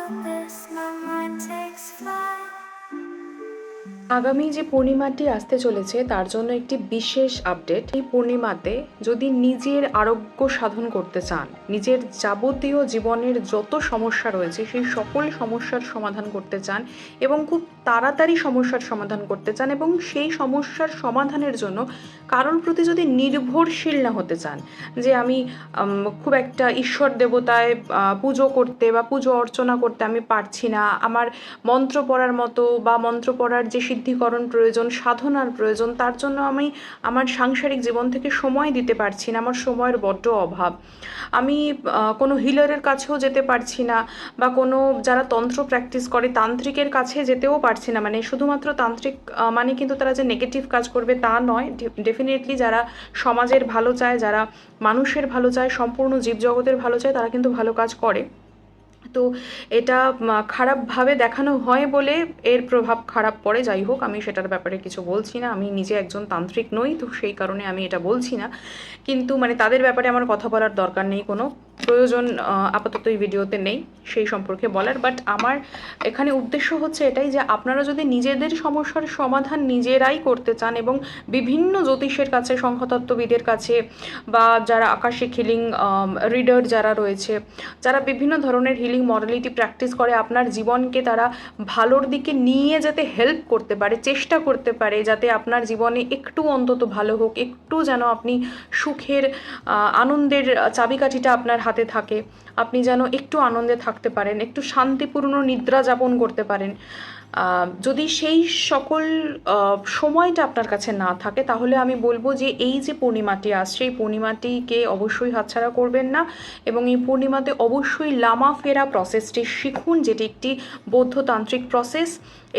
this, my mind takes flight. আগামী যে পূর্ণিমাটি আসতে চলেছে তার জন্য একটি বিশেষ আপডেট। এই পূর্ণিমাতে যদি নিজের আরোগ্য সাধন করতে চান, নিজের যাবতীয় জীবনের যত সমস্যা রয়েছে সেই সকল সমস্যার সমাধান করতে চান এবং খুব তাড়াতাড়ি সমস্যার সমাধান করতে চান এবং সেই সমস্যার সমাধানের জন্য কারোর প্রতি যদি নির্ভরশীল না হতে চান, যে আমি খুব একটা ঈশ্বর দেবতায় পুজো করতে বা পুজো অর্চনা করতে আমি পারছি না, আমার মন্ত্র পড়ার মতো বা মন্ত্র পড়ার যে সিদ্ধিকরণ প্রয়োজন, সাধনার প্রয়োজন, তার জন্য আমি আমার সাংসারিক জীবন থেকে সময় দিতে পারছি না, আমার সময়ের বড্ড অভাব, আমি কোনো হিলারের কাছেও যেতে পারছি না বা কোনো যারা তন্ত্র প্র্যাকটিস করে তান্ত্রিকের কাছে যেতেও পারছি না। মানে শুধুমাত্র তান্ত্রিক মানে কিন্তু তারা যে নেগেটিভ কাজ করবে তা নয়, ডেফিনেটলি যারা সমাজের ভালো চায়, যারা মানুষের ভালো চায়, সম্পূর্ণ জীবজগতের ভালো চায়, তারা কিন্তু ভালো কাজ করে। তো এটা খারাপভাবে দেখানো হয় বলে এর প্রভাব খারাপ পড়ে। যাই হোক, আমি সেটার ব্যাপারে কিছু বলছি না, আমি নিজে একজন তান্ত্রিক নই, তো সেই কারণে আমি এটা বলছি না। কিন্তু মানে তাদের ব্যাপারে আমার কথা বলার দরকার নেই, কোনো প্রয়োজন আপাতত এই ভিডিওতে নেই সেই সম্পর্কে বলার। বাট আমার এখানে উদ্দেশ্য হচ্ছে এটাই যে আপনারা যদি নিজেদের সমস্যার সমাধান নিজেরাই করতে চান এবং বিভিন্ন জ্যোতিষের কাছে, সংখ্যাতত্ত্ববিদের কাছে বা যারা আকাশিক হিলিং রিডার যারা রয়েছে, যারা বিভিন্ন ধরনের হিলিং মডালিটি প্র্যাকটিস করে, আপনার জীবনকে তারা ভালোর দিকে নিয়ে যেতে হেল্প করতে পারে, চেষ্টা করতে পারে যাতে আপনার জীবনে একটু অন্তত ভালো হোক, একটু যেন আপনি সুখের আনন্দের চাবিকাঠিটা আপনার হাতে থাকে, আপনি যেন একটু আনন্দে থাকতে পারেন, একটু শান্তিপূর্ণ নিদ্রা যাপন করতে পারেন। যদি সেই সকল সময়টা আপনার কাছে না থাকে, তাহলে আমি বলবো যে এই যে পূর্ণিমাটি আসছে, এই পূর্ণিমাটিকে অবশ্যই হাতছাড়া করবেন না এবং এই পূর্ণিমাতে অবশ্যই লামা ফেরা প্রসেসটি শিখুন, যেটি একটি বৌদ্ধতান্ত্রিক প্রসেস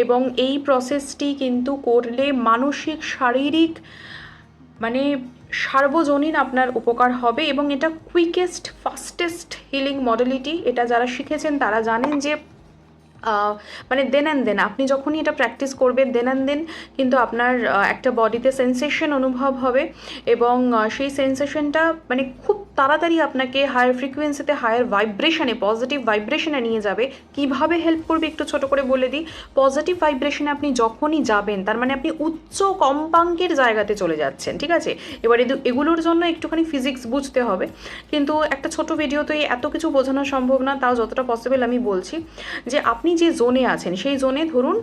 এবং এই প্রসেসটি কিন্তু করলে মানসিক, শারীরিক মানে সার্বজনীন আপনার উপকার হবে এবং এটা কুইকেস্ট, ফাস্টেস্ট হিলিং মডেলিটি। এটা যারা শিখেছেন তারা জানেন যে মানে দেন অ্যান্ড দেন আপনি যখনই এটা প্র্যাকটিস করবেন, দেন অ্যান্ড দেন কিন্তু আপনার একটা বডিতে সেন্সেশন অনুভব হবে এবং সেই সেন্সেশনটা মানে খুব তাড়াতাড়ি আপনাকে হায়ার ফ্রিকোয়েন্সিতে, হায়ার ভাইব্রেশনে, পজিটিভ ভাইব্রেশনে নিয়ে যাবে। কিভাবে হেল্প করবে একটু ছোট করে বলে দিই। পজিটিভ ভাইব্রেশনে আপনি যখনই যাবেন তার মানে আপনি উচ্চ কম্পাঙ্কের জায়গাতে চলে যাচ্ছেন, ঠিক আছে? এবার এগুলোর জন্য একটুখানি ফিজিক্স বুঝতে হবে, কিন্তু একটা ছোট ভিডিওতে এত কিছু বোঝানো সম্ভব না, তাও যতটা পসিবল আমি বলছি যে আপনি যে জোনে আছেন সেই জোনে ধরুন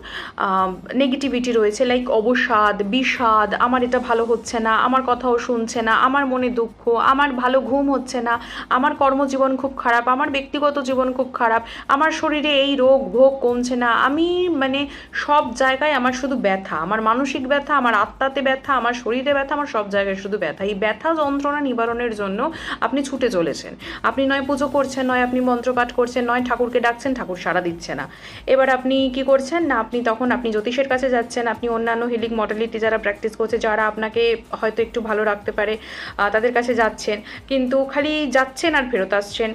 নেগেটিভিটি রয়েছে, লাইক অবসাদ, বিষাদ, আমার এটা ভালো হচ্ছে না, আমার কথাও শুনছে না, আমার মনে দুঃখ, আমার ভালো ঘুম হচ্ছে না, আমার কর্মজীবন খুব খারাপ, আমার ব্যক্তিগত জীবন খুব খারাপ, আমার শরীরে এই রোগ ভোগ কমছে না, আমি মানে সব জায়গায় আমার শুধু ব্যথা, আমার মানসিক ব্যথা, আমার আত্মাতে ব্যথা, আমার শরীরে ব্যথা, আমার সব জায়গায় শুধু ব্যথা। এই ব্যথা যন্ত্রণা নিবারণের জন্য আপনি ছুটে চলেছেন, আপনি নয় পুজো করছেন, নয় আপনি মন্ত্রপাঠ করছেন, নয় ঠাকুরকে ডাকছেন, ঠাকুর সাড়া দিচ্ছে না। এবার আপনি কি করছেন না, আপনি জ্যোতিষের কাছে যাচ্ছেন, আপনি অন্যান্য হিলিং মডেলিটি যারা প্র্যাকটিস করছে, যারা আপনাকে হয়তো একটু ভালো রাখতে পারে, তাদের কাছে যাচ্ছেন, কিন্তু খালি যাচ্ছেন আর ফেরত আসছেন,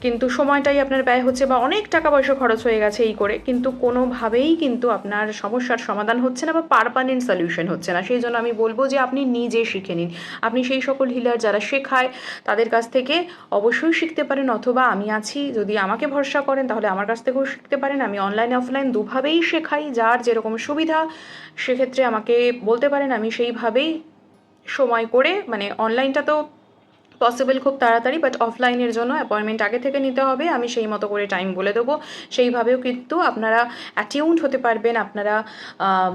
কিন্তু সময়টাই আপনার ব্যয় হচ্ছে বা অনেক টাকা পয়সা খরচ হয়ে গেছে এই করে, কিন্তু কোনোভাবেই কিন্তু আপনার সমস্যার সমাধান হচ্ছে না বা পারমানেন্ট সলিউশন হচ্ছে না। সেই জন্য আমি বলবো যে আপনি নিজে শিখে নিন। আপনি সেই সকল হিলার যারা শেখায় তাদের কাছ থেকে অবশ্যই শিখতে পারেন, অথবা আমি আছি, যদি আমাকে ভরসা করেন তাহলে আমার কাছ থেকেও শিখতে পারেন। আমি অনলাইন অফলাইন দুভাবেই শেখাই, যার যেরকম সুবিধা সেক্ষেত্রে আমাকে বলতে পারেন, আমি সেইভাবেই সময় করে, মানে অনলাইনটা তো পসিবল খুব তাড়াতাড়ি, বাট অফলাইনের জন্য অ্যাপয়েন্টমেন্ট আগে থেকে নিতে হবে, আমি সেই মতো করে টাইম বলে দেবো। সেইভাবেও কিন্তু আপনারা অ্যাটিউন্ড হতে পারবেন, আপনারা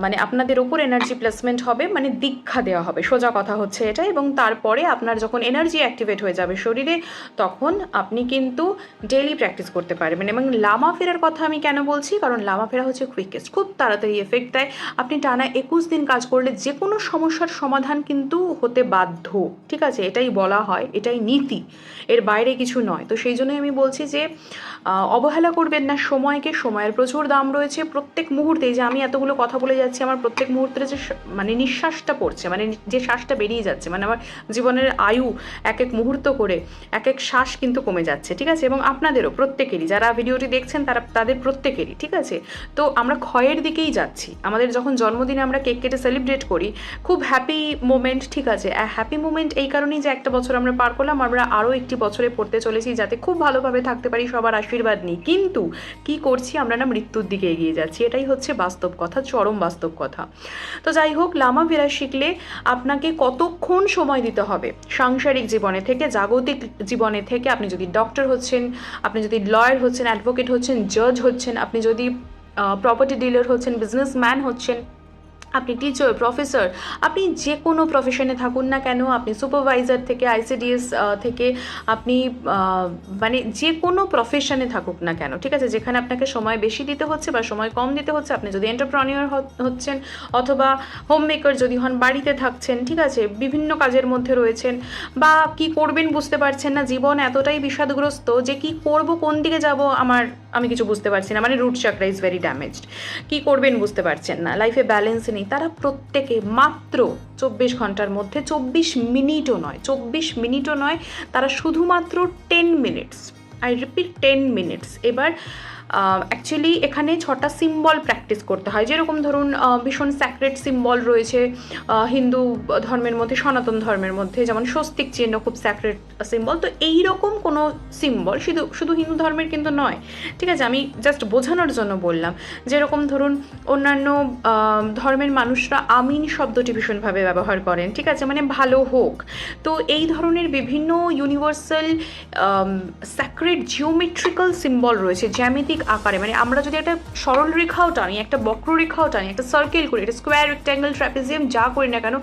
মানে আপনাদের ওপর এনার্জি প্লেসমেন্ট হবে, মানে দীক্ষা দেওয়া হবে, সোজা কথা হচ্ছে এটা। এবং তারপরে আপনার যখন এনার্জি অ্যাক্টিভেট হয়ে যাবে শরীরে, তখন আপনি কিন্তু ডেইলি প্র্যাকটিস করতে পারবেন। এবং লামা ফেরার কথা আমি কেন বলছি, কারণ লামা ফেরা হচ্ছে কুইকেস্ট, খুব তাড়াতাড়ি এফেক্ট দেয়। আপনি টানা 21 দিন কাজ করলে যে কোনো সমস্যার সমাধান কিন্তু হতে বাধ্য, ঠিক আছে? এটাই বলা হয়, এটাই নীতি, এর বাইরে কিছু নয়। তো সেই জন্যই আমি বলছি যে অবহেলা করবেন না সময়কে, সময়ের প্রচুর দাম রয়েছে। প্রত্যেক মুহূর্তে, যে আমি এতগুলো কথা বলে যাচ্ছি, আমার প্রত্যেক মুহূর্তে যে মানে নিঃশ্বাসটা পড়ছে, মানে যে শ্বাসটা বেরিয়ে যাচ্ছে, মানে আমার জীবনের আয়ু এক এক মুহূর্ত করে, এক এক শ্বাস কিন্তু কমে যাচ্ছে, ঠিক আছে? এবং আপনাদেরও প্রত্যেকেরই, যারা ভিডিওটি দেখছেন তাদের প্রত্যেকেরই, ঠিক আছে? তো আমরা ক্ষয়ের দিকেই যাচ্ছি। আমাদের যখন জন্মদিনে আমরা কেক কেটে সেলিব্রেট করি, খুব হ্যাপি মোমেন্ট, ঠিক আছে? হ্যাপি মোমেন্ট এই কারণেই যে একটা বছর আমরা পার করলাম, আমরা আরও একটি বছরে পড়তে চলেছি যাতে খুব ভালোভাবে থাকতে পারি, সবার আশীর্বাদ নিই। কিন্তু কি করছি আমরা না, মৃত্যুর দিকে এগিয়ে যাচ্ছি। এটাই হচ্ছে বাস্তব কথা, চরম বাস্তব কথা। তো যাই হোক, লামা ফেরা শিখলে আপনাকে কতক্ষণ সময় দিতে হবে সাংসারিক জীবনে থেকে, জাগতিক জীবনে থেকে। আপনি যদি ডক্টর হচ্ছেন, আপনি যদি লয়ার হচ্ছেন, অ্যাডভোকেট হচ্ছেন, জাজ হচ্ছেন, আপনি যদি প্রপার্টি ডিলার হচ্ছেন, বিজনেসম্যান হচ্ছেন, আপনি টিচার, প্রফেসর, আপনি যে কোনো প্রফেশনে থাকুন না কেন, আপনি সুপারভাইজার থেকে আইসিডিএস থেকে আপনি মানে যে কোনো প্রফেশনে থাকুক না কেন, ঠিক আছে, যেখানে আপনাকে সময় বেশি দিতে হচ্ছে বা সময় কম দিতে হচ্ছে, আপনি যদি এন্টারপ্রেনিউর হচ্ছেন অথবা হোম মেকার যদি হন, বাড়িতে থাকছেন, ঠিক আছে, বিভিন্ন কাজের মধ্যে রয়েছেন, বা কি করবেন বুঝতে পারছেন না, জীবন এতটাই বিষাদগ্রস্ত যে কি করব, কোন দিকে যাব আমি কিছু বুঝতে পারছি না, মানে root chakra is very damaged, কি করবেন বুঝতে পারছেন না, লাইফে ব্যালেন্স নেই, তারা প্রত্যেকে মাত্র 24 ঘন্টার মধ্যে 24 মিনিটও নয়, তারা শুধুমাত্র 10 মিনিটস, আই রিপিট 10 মিনিটস। এবার অ্যাকচুয়ালি এখানে 6টা সিম্বল প্র্যাকটিস করতে হয়, যেরকম ধরুন ভীষণ স্যাক্রেড সিম্বল রয়েছে হিন্দু ধর্মের মধ্যে, সনাতন ধর্মের মধ্যে, যেমন স্বস্তিক চিহ্ন খুব স্যাক্রেড সিম্বল। তো এইরকম কোনো সিম্বল শুধু হিন্দু ধর্মের কিন্তু নয়, ঠিক আছে, আমি জাস্ট বোঝানোর জন্য বললাম। যেরকম ধরুন অন্যান্য ধর্মের মানুষরা আমিন শব্দটি ভীষণভাবে ব্যবহার করেন, ঠিক আছে, মানে ভালো হোক। তো এই ধরনের বিভিন্ন ইউনিভার্সাল স্যাক্রেড জিওমেট্রিক্যাল সিম্বল রয়েছে, জ্যামিতিক আকারে, মানে আমরা যদি একটা সরল রেখাও টানি, একটা বক্ররেখাও টানি, একটা সার্কেল করি, একটা স্কোয়ার, রেক্ট্যাঙ্গেল, ট্র্যাপিজিয়াম যা করি না কেন,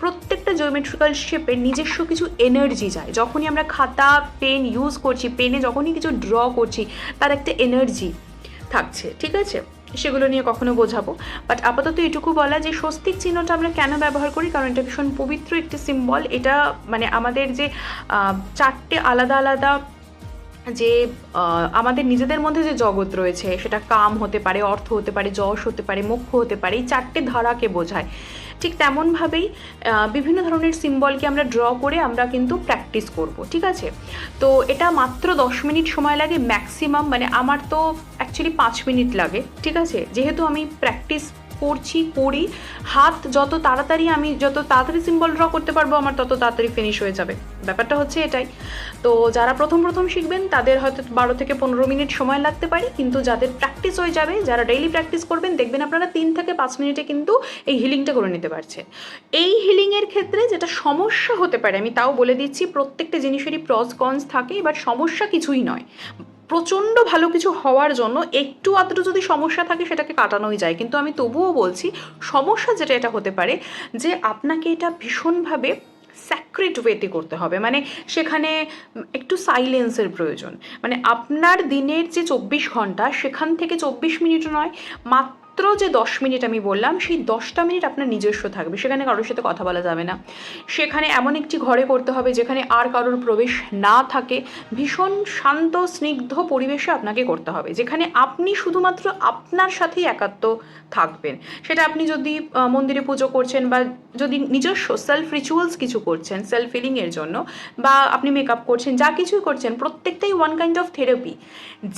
প্রত্যেকটা জিওমেট্রিক্যাল শেপের নিজস্ব কিছু এনার্জি যায়। যখনই আমরা খাতা পেন ইউজ করছি, পেনে যখনই কিছু ড্র করছি, তার একটা এনার্জি থাকছে, ঠিক আছে, সেগুলো নিয়ে কখনো বোঝাবো। বাট আপাতত এটুকু বলা যে স্বস্তিক চিহ্নটা আমরা কেন ব্যবহার করি, কারণ এটা ভীষণ পবিত্র একটি সিম্বল। এটা মানে আমাদের যে 4টে আলাদা আলাদা যে আমাদের নিজেদের মধ্যে যে জগৎ রয়েছে, সেটা কাম হতে পারে, অর্থ হতে পারে, যশ হতে পারে, মোক্ষ হতে পারে, এই 4টে ধারাকে বোঝায়। ঠিক তেমনভাবেই বিভিন্ন ধরনের সিম্বলকে আমরা ড্র করে আমরা কিন্তু প্র্যাকটিস করব, ঠিক আছে। তো এটা মাত্র 10 মিনিট সময় লাগে ম্যাক্সিমাম, মানে আমার তো অ্যাকচুয়ালি 5 মিনিট লাগে, ঠিক আছে, যেহেতু আমি প্র্যাকটিস করি, হাত যত তাড়াতাড়ি সিম্বল ড্র করতে পারবো, আমার তত তাড়াতাড়ি ফিনিশ হয়ে যাবে, ব্যাপারটা হচ্ছে এটাই। তো যারা প্রথম শিখবেন তাদের হয়তো 12 থেকে 15 মিনিট সময় লাগতে পারে, কিন্তু যাদের প্র্যাকটিস হয়ে যাবে, যারা ডেইলি প্র্যাকটিস করবেন, দেখবেন আপনারা 3 থেকে 5 মিনিটে কিন্তু এই হিলিংটা করে নিতে পারছেন। এই হিলিংয়ের ক্ষেত্রে যেটা সমস্যা হতে পারে, আমি তাও বলে দিচ্ছি, প্রত্যেকটা জিনিসেরই প্রস কনস থাকে, বাট সমস্যা কিছুই নয়। প্রচণ্ড ভালো কিছু হওয়ার জন্য একটু আধটু যদি সমস্যা থাকে সেটাকে কাটানোই যায়, কিন্তু আমি তবুও বলছি সমস্যা যেটা এটা হতে পারে যে আপনাকে এটা ভীষণভাবে স্যাক্রেড ওয়েতে করতে হবে, মানে সেখানে একটু সাইলেন্সের প্রয়োজন। মানে আপনার দিনের যে 24 ঘন্টা, সেখান থেকে 24 মিনিট নয়, মাত্র যে 10 মিনিট আমি বললাম, সেই 10টা মিনিট আপনার নিজস্ব থাকবে, সেখানে কারোর সাথে কথা বলা যাবে না, সেখানে এমন একটি ঘরে করতে হবে যেখানে আর কারোর প্রবেশ না থাকে, ভীষণ শান্ত স্নিগ্ধ পরিবেশে আপনাকে করতে হবে, যেখানে আপনি শুধুমাত্র আপনার সাথেই একাত্ম থাকবেন। সেটা আপনি যদি মন্দিরে পুজো করছেন, বা যদি নিজস্ব সেলফ রিচুয়ালস কিছু করছেন সেলফ হিলিংয়ের জন্য, বা আপনি মেকআপ করছেন, যা কিছুই করছেন, প্রত্যেকটাই ওয়ান কাইন্ড অফ থেরাপি।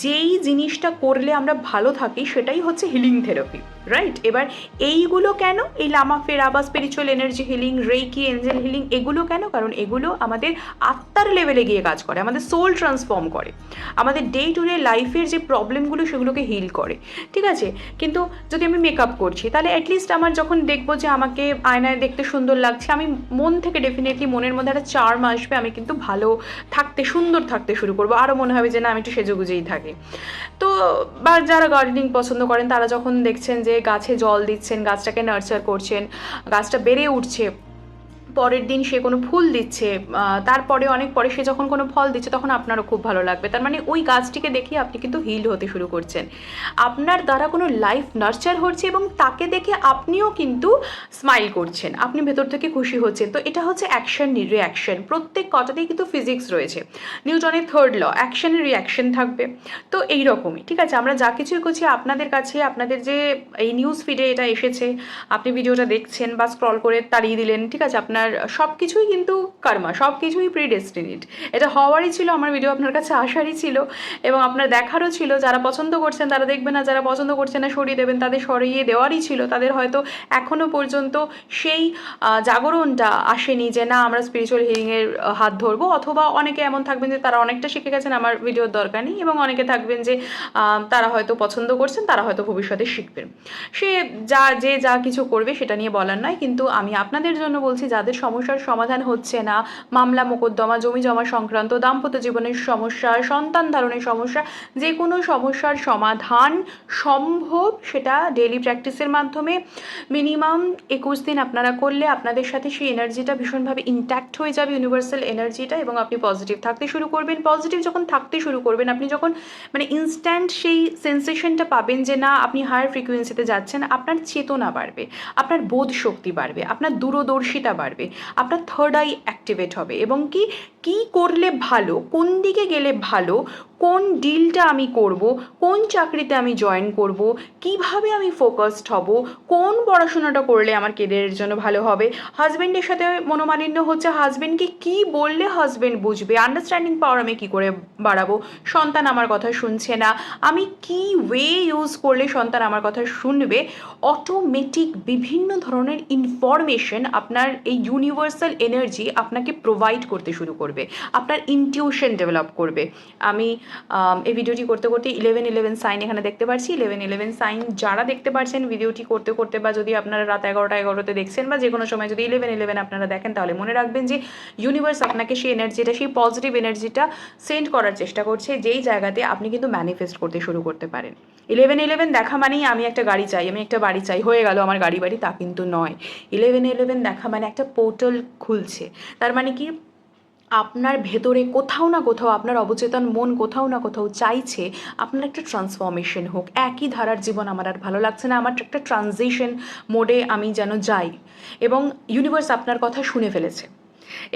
যেই জিনিসটা করলে আমরা ভালো থাকি সেটাই হচ্ছে হিলিং থেরাপি, রাইট? এবার এইগুলো কেন, এই লামা ফেরা বা spiritual energy healing, reiki, Angel healing, এগুলো কেন? কারণ এগুলো আমাদের আত্মার লেভেলে গিয়ে কাজ করে, আমাদের সোল ট্রান্সফর্ম করে, আমাদের ডে টু ডে লাইফের যে প্রবলেমগুলো সেগুলোকে হিল করে, ঠিক আছে। কিন্তু যদি আমি মেকআপ করছি, তাহলে অ্যাটলিস্ট আমার যখন দেখবো যে আমাকে আয়নায় দেখতে সুন্দর লাগছে, আমি মন থেকে ডেফিনেটলি মনের মধ্যে একটা চার্ম আসবে, আমি কিন্তু ভালো থাকতে, সুন্দর থাকতে শুরু করবো, আরও মনে হবে যে না আমি একটু সেজেগুজেই থাকি। তো বা যারা গার্ডেনিং পছন্দ করেন, তারা যখন দেখছেন যে গাছে জল দিচ্ছেন, গাছটাকে নার্চার করছেন, গাছটা বেড়ে উঠছে, পরের দিন সে কোনো ফুল দিচ্ছে, তারপরে অনেক পরে সে যখন কোনো ফল দিচ্ছে, তখন আপনারও খুব ভালো লাগবে। তার মানে ওই গাছটিকে দেখে আপনি কিন্তু হিল হতে শুরু করছেন, আপনার দ্বারা কোনো লাইফ নার্চার হচ্ছে, এবং তাকে দেখে আপনিও কিন্তু স্মাইল করছেন, আপনি ভেতর থেকে খুশি হচ্ছেন। তো এটা হচ্ছে অ্যাকশন রিঅ্যাকশন, প্রত্যেক কটাতেই কিন্তু ফিজিক্স রয়েছে, নিউটনের 3rd ল, অ্যাকশনের রিঅ্যাকশন থাকবে। তো এইরকমই, ঠিক আছে, আমরা যা কিছুই করছি আপনাদের কাছে, আপনাদের যে এই নিউজ ফিডে এটা এসেছে, আপনি ভিডিওটা দেখছেন বা স্ক্রল করে তাড়িয়ে দিলেন, ঠিক আছে, আপনার আপনার সব কিছুই কিন্তু কর্মা, সব কিছুই প্রিডেস্টিনিড। এটা হওয়ারই ছিল, আমার ভিডিও আপনার কাছে আসারই ছিল এবং আপনার দেখারও ছিল। যারা পছন্দ করছেন তারা দেখবেন, না যারা পছন্দ করছেন না সরিয়ে দেবেন, তাদের সরিয়ে দেওয়ারই ছিল। তাদের হয়তো এখনও পর্যন্ত সেই জাগরণটা আসেনি যে না আমরা স্পিরিচুয়াল হিলিংয়ের হাত ধরবো, অথবা অনেকে এমন থাকবেন যে তারা অনেকটা শিখে গেছেন, আমার ভিডিওর দরকার নেই, এবং অনেকে থাকবেন যে তারা হয়তো পছন্দ করছেন, তারা হয়তো ভবিষ্যতে শিখবেন। সে যা কিছু করবে সেটা নিয়ে বলার নয়, কিন্তু আমি আপনাদের জন্য বলছি যাদের সমস্যার সমাধান হচ্ছে না, মামলা মোকদ্দমা, জমি জমা সংক্রান্ত, দাম্পত্য জীবনের সমস্যা, সন্তান ধারণের সমস্যা, যে কোনো সমস্যার সমাধান সম্ভব, সেটা ডেইলি প্র্যাকটিসের মাধ্যমে মিনিমাম 21 দিন আপনারা করলে আপনাদের সাথে সেই এনার্জিটা ভীষণভাবে ইনট্যাক্ট হয়ে যাবে, ইউনিভার্সাল এনার্জিটা, এবং আপনি পজিটিভ থাকতে শুরু করবেন। পজিটিভ যখন থাকতে শুরু করবেন, আপনি যখন মানে ইনস্ট্যান্ট সেই সেন্সেশনটা পাবেন যে না আপনি হায়ার ফ্রিকোয়েন্সিতে যাচ্ছেন, আপনার চেতনা বাড়বে, আপনার বোধ শক্তি বাড়বে, আপনার দূরদর্শিতা বাড়বে, আপনার থার্ড আই অ্যাক্টিভেট হবে, এবং কি করলে ভালো, কোন দিকে গেলে ভালো, কোন ডিলটা আমি করব, কোন চাকরিতে আমি জয়েন করব, কিভাবে আমি ফোকাসড হব, কোন পড়াশোনাটা করলে আমার কেরিয়ারের জন্য ভালো হবে, হাজব্যান্ডের সাথে মনোমালিন্য হচ্ছে, হাজব্যান্ডকে কি বললে হাজব্যান্ড বুঝবে, আন্ডারস্ট্যান্ডিং পাওয়ার আমি কি করে বাড়াবো, সন্তান আমার কথা শুনছে না, আমি কি ওয়ে ইউজ করলে সন্তান আমার কথা শুনবে। অটোমেটিক বিভিন্ন ধরনের ইনফরমেশন আপনার এই ইউনিভার্সাল এনার্জি আপনাকে প্রোভাইড করতে শুরু করবে, আপনার ইনটিউশন ডেভেলপ করবে। আমি এই ভিডিওটি করতে করতে 11-11 সাইন এখানে দেখতে পাচ্ছি। 11-11 সাইন যারা দেখতে পাচ্ছেন ভিডিওটি করতে করতে, বা যদি আপনারা রাত 11টা দেখছেন, বা যে কোনো সময় যদি 11-11 আপনারা দেখেন, তাহলে মনে রাখবেন যে ইউনিভার্স আপনাকে সেই এনার্জিটা, সেই পজিটিভ এনার্জিটা সেন্ড করার চেষ্টা করছে, যেই জায়গাতে আপনি কিন্তু ম্যানিফেস্ট করতে শুরু করতে পারেন। 11-11 দেখা মানেই আমি একটা গাড়ি চাই, আমি একটা বাড়ি চাই, হয়ে গেল আমার গাড়ি বাড়ি, তা কিন্তু নয়। 11-11 দেখা মানে একটা পোর্টাল খুলছে। তার মানে কি, আপনার ভেতরে কোথাও না কোথাও, আপনার অবচেতন মন কোথাও না কোথাও চাইছে আপনার একটা ট্রান্সফরমেশন হোক। একই ধারার জীবন আমার আর ভালো লাগছে না, আমার একটা ট্রানজিশন মোডে আমি যেন যাই, এবং ইউনিভার্স আপনার কথা শুনে ফেলেছে।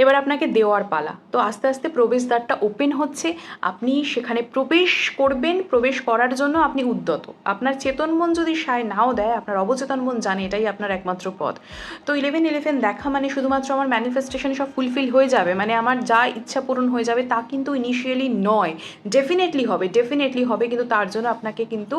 এবার আপনাকে দেওয়ার পালা। তো আস্তে আস্তে প্রবেশদ্বারটা ওপেন হচ্ছে, আপনি সেখানে প্রবেশ করবেন। প্রবেশ করার জন্য আপনি উদ্যত। আপনার চেতন মন যদি সায় নাও দেয়, আপনার অবচেতন মন জানে এটাই আপনার একমাত্র পথ। তো 11-11 দেখা মানে শুধুমাত্র আমার ম্যানিফেস্টেশন সব ফুলফিল হয়ে যাবে, মানে আমার যা ইচ্ছা পূরণ হয়ে যাবে, তা কিন্তু ইনিশিয়ালি নয়। ডেফিনেটলি হবে, কিন্তু তার জন্য আপনাকে কিন্তু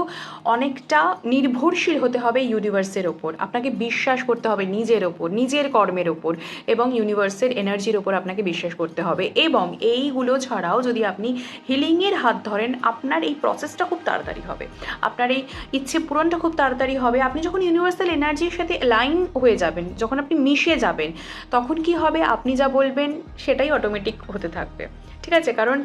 অনেকটা নির্ভরশীল হতে হবে ইউনিভার্সের ওপর। আপনাকে বিশ্বাস করতে হবে নিজের ওপর, নিজের কর্মের ওপর, এবং ইউনিভার্সের এনার্জির ওপর আপনাকে বিশ্বাস করতে হবে। এবং এইগুলো ছাড়াও যদি আপনি হিলিংয়ের হাত ধরেন, আপনার এই প্রসেসটা খুব তাড়াতাড়ি হবে, আপনার এই ইচ্ছে পূরণটা খুব তাড়াতাড়ি হবে। আপনি যখন ইউনিভার্সাল এনার্জির সাথে লাইন হয়ে যাবেন, যখন আপনি মিশে যাবেন, তখন কি হবে, আপনি যা বলবেন সেটাই অটোমেটিক হতে থাকবে। ঠিক আছে? কারণ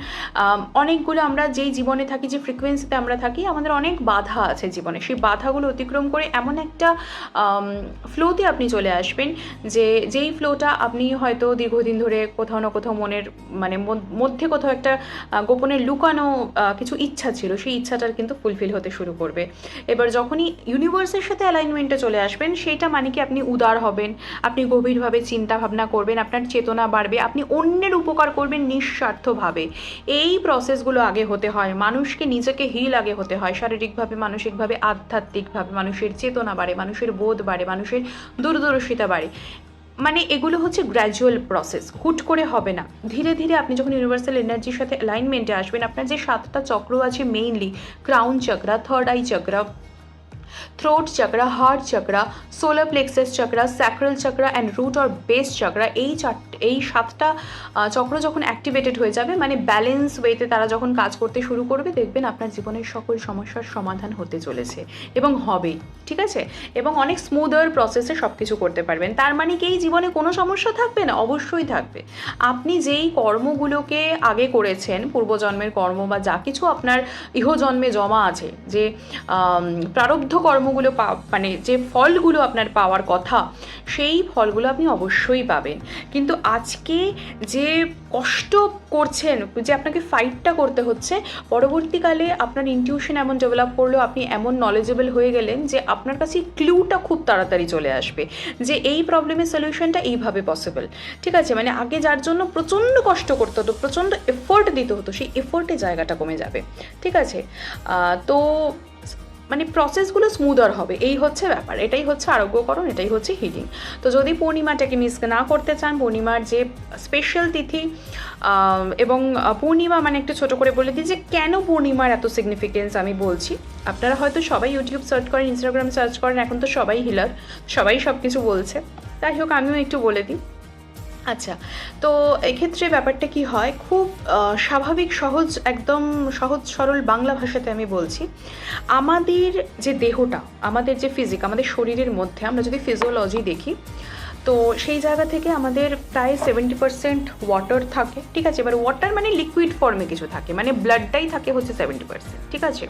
অনেকগুলো আমরা যেই জীবনে থাকি, যে ফ্রিকোয়েন্সিতে আমরা থাকি, আমাদের অনেক বাধা আছে জীবনে। সেই বাধাগুলো অতিক্রম করে এমন একটা ফ্লোতে আপনি চলে আসবেন, যেই ফ্লোটা আপনি হয়তো দীর্ঘদিন ধরে কোথাও না কোথাও মনের মানে মধ্যে কোথাও একটা গোপনে লুকানো কিছু ইচ্ছা ছিল, সেই ইচ্ছাটার কিন্তু ফুলফিল হতে শুরু করবে। এবার যখনই ইউনিভার্সের সাথে অ্যালাইনমেন্টে চলে আসবেন, সেইটা মানে কি আপনি উদার হবেন, আপনি গভীরভাবে চিন্তা ভাবনা করবেন, আপনার চেতনা বাড়বে, আপনি অন্যের উপকার করবেন নিঃস্বার্থভাবে। এই প্রসেসগুলো আগে হতে হয়। মানুষকে নিজেকে হিল আগে হতে হয়, শারীরিকভাবে, মানসিকভাবে, আধ্যাত্মিকভাবে। মানুষের চেতনা বাড়ে, মানুষের বোধ বাড়ে, মানুষের দূরদর্শিতা বাড়ে। মানে এগুলো হচ্ছে গ্র্যাজুয়াল প্রসেস, হুট করে হবে না। ধীরে ধীরে আপনি যখন ইউনিভার্সাল এনার্জির সাথে অ্যালাইনমেন্টে আসবেন, আপনার যে 7টা চক্র আছে, mainly crown chakra, third eye chakra, throat chakra, heart chakra, solar plexus chakra, sacral chakra and root or base chakra, এই 7টা চক্র যখন অ্যাক্টিভেটেড হয়ে যাবে, মানে ব্যালেন্স ওয়েতে তারা যখন কাজ করতে শুরু করবে, দেখবেন আপনার জীবনের সকল সমস্যার সমাধান হতে চলেছে, এবং হবেই। ঠিক আছে? এবং অনেক স্মুদার প্রসেসে সব কিছু করতে পারবেন। তার মানে কি এই জীবনে কোনো সমস্যা থাকবে না? অবশ্যই থাকবে। আপনি যেই কর্মগুলোকে আগে করেছেন, পূর্বজন্মের কর্ম বা যা কিছু আপনার ইহজন্মে জমা আছে, যে প্রারব্ধ কর্মগুলো মানে যে ফলগুলো আপনার পাওয়ার কথা, সেই ফলগুলো আপনি অবশ্যই পাবেন। কিন্তু আজকে যে কষ্ট করছেন, যে আপনাকে ফাইটটা করতে হচ্ছে, পরবর্তীকালে আপনার ইনটিউশন এমন ডেভেলপ করলো, আপনি এমন নলেজেবল হয়ে গেলেন যে আপনার কাছে ক্লুটা খুব তাড়াতাড়ি চলে আসবে যে এই প্রবলেমের সলিউশনটা এইভাবে পসিবল। ঠিক আছে? মানে আগে যার জন্য প্রচণ্ড কষ্ট করতে হতো, প্রচণ্ড এফোর্ট দিতে হতো, সেই এফোর্টের জায়গাটা কমে যাবে। ঠিক আছে? তো মানে প্রসেসগুলো স্মুদার হবে, এই হচ্ছে ব্যাপার, এটাই হচ্ছে আরোগ্যকরণ, এটাই হচ্ছে হিলিং। তো যদি পূর্ণিমাটাকে মিস না করতে চান, পূর্ণিমার যে স্পেশাল তিথি, এবং পূর্ণিমা মানে একটু ছোট করে বলে দিই যে কেন পূর্ণিমার এত সিগনিফিকেন্স আমি বলছি। আপনারা হয়তো সবাই ইউটিউব সার্চ করেন, ইনস্টাগ্রাম সার্চ করেন, এখন তো সবাই হিলার, সবাই সব কিছু বলছে, তাই হোক আমিও একটু বলে দিই। আচ্ছা, তো এক্ষেত্রে ব্যাপারটা কি হয়, খুব স্বাভাবিক সহজ, একদম সহজ সরল বাংলা ভাষাতে আমি বলছি। আমাদের যে দেহটা, আমাদের যে ফিজিক, আমাদের শরীরের মধ্যে আমরা যদি ফিজিওলজি দেখি, তো সেই জায়গা থেকে আমাদের প্রায় 70% ওয়াটার থাকে, ঠিক আছে। এবার ওয়াটার মানে লিকুইড ফর্মে কিছু থাকে, মানে ব্লাডটাই থাকে হচ্ছে 70%, ঠিক আছে।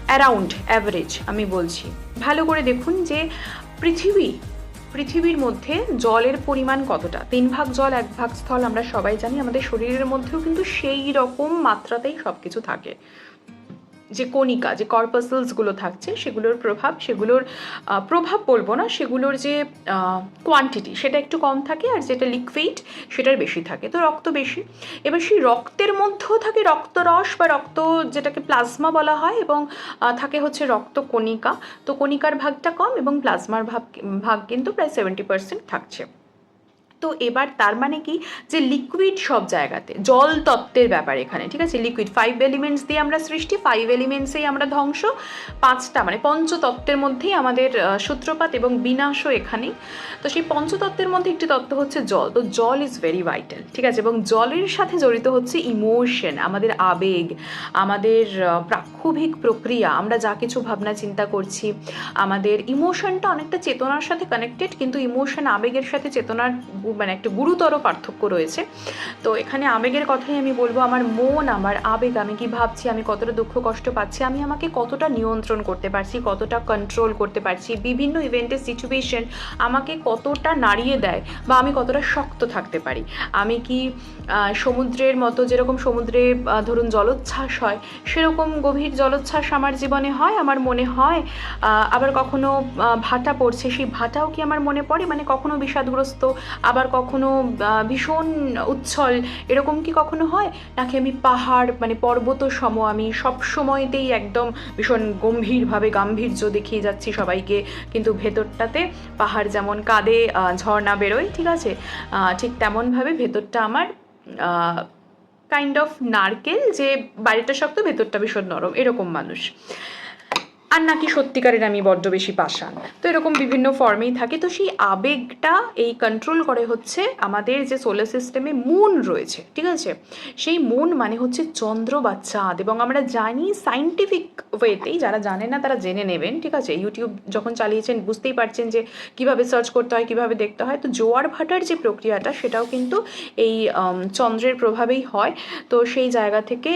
অ্যারাউন্ড অ্যাভারেজ আমি বলছি, ভালো করে দেখুন যে পৃথিবীর মধ্যে জলের পরিমাণ কতটা, 3 ভাগ জল 1 ভাগ স্থল, আমরা সবাই জানি। আমাদের শরীরের মধ্যেও কিন্তু সেই রকম মাত্রাতেই সব কিছু থাকে। যে কণিকা, যে কর্পাসেলসগুলো থাকছে, সেগুলোর প্রভাব বলবো না, সেগুলোর যে কোয়ান্টিটি সেটা একটু কম থাকে, আর যেটা লিকুইড সেটার বেশি থাকে। তো রক্ত বেশি, এবার সেই রক্তের মধ্যেও থাকে রক্তরস বা রক্ত, যেটাকে প্লাজমা বলা হয়, এবং থাকে হচ্ছে রক্ত কণিকা। তো কণিকার ভাগটা কম এবং প্লাজমার ভাগ কিন্তু প্রায় 70% থাকছে। তো এবার তার মানে কি, যে লিকুইড সব জায়গাতে, জল তত্ত্বের ব্যাপার এখানে, ঠিক আছে। লিকুইড 5 এলিমেন্টস দিয়ে আমরা সৃষ্টি, 5 এলিমেন্টসেই আমরা ধ্বংস, 5টা মানে পঞ্চতত্ত্বের মধ্যেই আমাদের সূত্রপাত এবং বিনাশও এখানেই। তো সেই পঞ্চতত্ত্বের মধ্যে একটি তত্ত্ব হচ্ছে জল। তো জল ইজ ভেরি ভাইটাল, ঠিক আছে। এবং জলের সাথে জড়িত হচ্ছে ইমোশন, আমাদের আবেগ, আমাদের প্রাক্ষোভিক প্রক্রিয়া, আমরা যা কিছু ভাবনা চিন্তা করছি, আমাদের ইমোশনটা অনেকটা চেতনার সাথে কানেক্টেড, কিন্তু ইমোশন আবেগের সাথে চেতনার মানে একটা গুরুতর পার্থক্য রয়েছে। তো এখানে আবেগের কথাই আমি বলবো, আমার মন, আমার আবেগ, আমি কি ভাবছি, আমি কতটা দুঃখ কষ্ট পাচ্ছি, আমি আমাকে কতটা নিয়ন্ত্রণ করতে পারছি, কতটা কন্ট্রোল করতে পারছি, বিভিন্ন ইভেন্টের সিচুয়েশন আমাকে কতটা নাড়িয়ে দেয়, বা আমি কতটা শক্ত থাকতে পারি, আমি কি সমুদ্রের মতো, যেরকম সমুদ্রে ধরুন জলোচ্ছ্বাস হয়, সেরকম গভীর জলোচ্ছ্বাস আমার জীবনে হয়, আমার মনে হয়। আবার কখনো ভাটা পড়ছে, সেই ভাটাও কি আমার মনে পড়ে, মানে কখনো বিষাদগ্রস্ত, আবার কখনো ভীষণ উচ্ছল, এরকম কি কখনো হয়, নাকি আমি পাহাড় মানে পর্বত সম, আমি সব সময়তেই একদম ভীষণ গম্ভীরভাবে গাম্ভীর্য দেখিয়ে যাচ্ছি সবাইকে, কিন্তু ভেতরটাতে পাহাড় যেমন কাঁদে, ঝর্ণা বেরোয়, ঠিক আছে, ঠিক তেমনভাবে ভেতরটা আমার কাইন্ড অফ নারকেল, যে বাইরেটা শক্ত ভেতরটা ভীষণ নরম, এরকম মানুষ। আর নাকি সত্যিকারের আমি বড্ড বেশি পাষাণ, তো এরকম বিভিন্ন ফর্মেই থাকে। তো সেই আবেগটা এই কন্ট্রোল করে হচ্ছে আমাদের যে সোলার সিস্টেমে মুন রয়েছে, ঠিক আছে। সেই মুন মানে হচ্ছে চন্দ্র বা চাঁদ, এবং আমরা জানি সাইন্টিফিক ওয়েতেই, যারা জানেন না তারা জেনে নেবেন, ঠিক আছে। ইউটিউব যখন চালিয়েছেন বুঝতেই পারছেন যে কিভাবে সার্চ করতে হয়, কিভাবে দেখতে হয়। তো জোয়ার ভাটার যে প্রক্রিয়াটা, সেটাও কিন্তু এই চন্দ্রের প্রভাবেই হয়। তো সেই জায়গা থেকে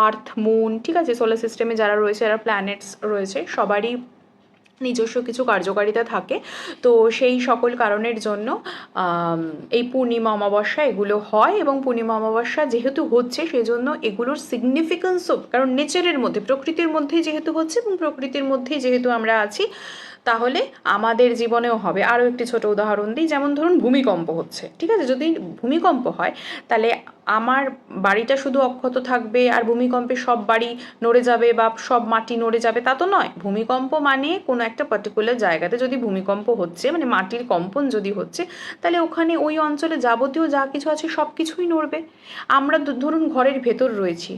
আর্থ, মুন, ঠিক আছে, সোলার সিস্টেমে যারা রয়েছে, যারা প্ল্যানেটস রয়েছে, সবারই নিজস্ব কিছু কার্যকারিতা থাকে। তো সেই সকল কারণের জন্য এই পূর্ণিমা অমাবস্যা এগুলো হয়, এবং পূর্ণিমা অমাবস্যা যেহেতু হচ্ছে, সেজন্য এগুলোর সিগনিফিকেন্সও, কারণ নেচারের মধ্যে, প্রকৃতির মধ্যেই যেহেতু হচ্ছে, এবং প্রকৃতির মধ্যেই যেহেতু আমরা আছি, তাহলে আমাদের জীবনেও হবে। আরও একটি ছোট উদাহরণ দিই, যেমন ধরুন ভূমিকম্প হচ্ছে, ঠিক আছে। যদি ভূমিকম্প হয়, তাহলে আমার বাড়িটা শুধু অক্ষত থাকবে আর ভূমিকম্পে সব বাড়ি নড়ে যাবে বা সব মাটি নড়ে যাবে, তা তো নয়। ভূমিকম্প মানে কোনো একটা পার্টিকুলার জায়গাতে যদি ভূমিকম্প হচ্ছে, মানে মাটির কম্পন যদি হচ্ছে, তাহলে ওখানে ওই অঞ্চলে যাবতীয় যা কিছু আছে সব কিছুই নড়বে। আমরা ধরুন ঘরের ভেতর রয়েছি,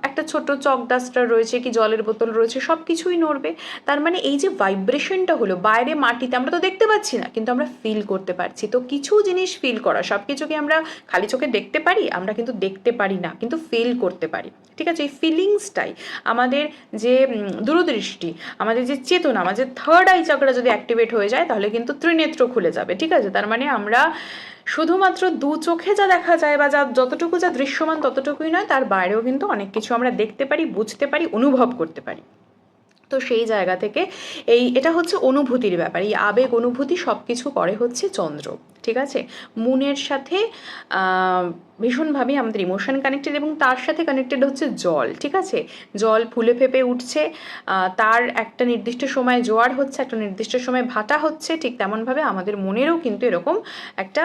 একটা ছোট চক ডাস্টার রয়েছে, কি জলের বোতল রয়েছে, সব কিছুই নড়বে। তার মানে এই যে ভাইব্রেশনটা হলো, বাইরে মাটিতে আমরা তো দেখতে পাচ্ছি না, কিন্তু আমরা ফিল করতে পারছি। তো কিছু জিনিস ফিল করা, সব কিছুকে আমরা খালি চোখে দেখতে পারি, আমরা কিন্তু দেখতে পারি না, কিন্তু ফিল করতে পারি, ঠিক আছে। এই ফিলিংসটাই আমাদের যে দূরদৃষ্টি, আমাদের যে চেতনা, আমাদের থার্ড আই চাকরা যদি অ্যাক্টিভেট হয়ে যায়, তাহলে কিন্তু ত্রিনেত্র খুলে যাবে, ঠিক আছে। তার মানে আমরা শুধুমাত্র দু চোখে যা দেখা যায় বা যতটুকু যা দৃশ্যমান ততটুকুই নয়, তার বাইরেও কিন্তু অনেক কিছু আমরা দেখতে পারি, বুঝতে পারি, অনুভব করতে পারি। তো সেই জায়গা থেকে এটা হচ্ছে অনুভূতির ব্যাপার, এই আবেগ অনুভূতি সব কিছু করে হচ্ছে চন্দ্র, ঠিক আছে। মুনের সাথে ভীষণভাবে আমাদের ইমোশন কানেক্টেড, এবং তার সাথে কানেক্টেড হচ্ছে জল, ঠিক আছে। জল ফুলে ফেপে উঠছে, তার একটা নির্দিষ্ট সময় জোয়ার হচ্ছে, একটা নির্দিষ্ট সময় ভাটা হচ্ছে, ঠিক তেমনভাবে আমাদের মনেরও কিন্তু এরকম একটা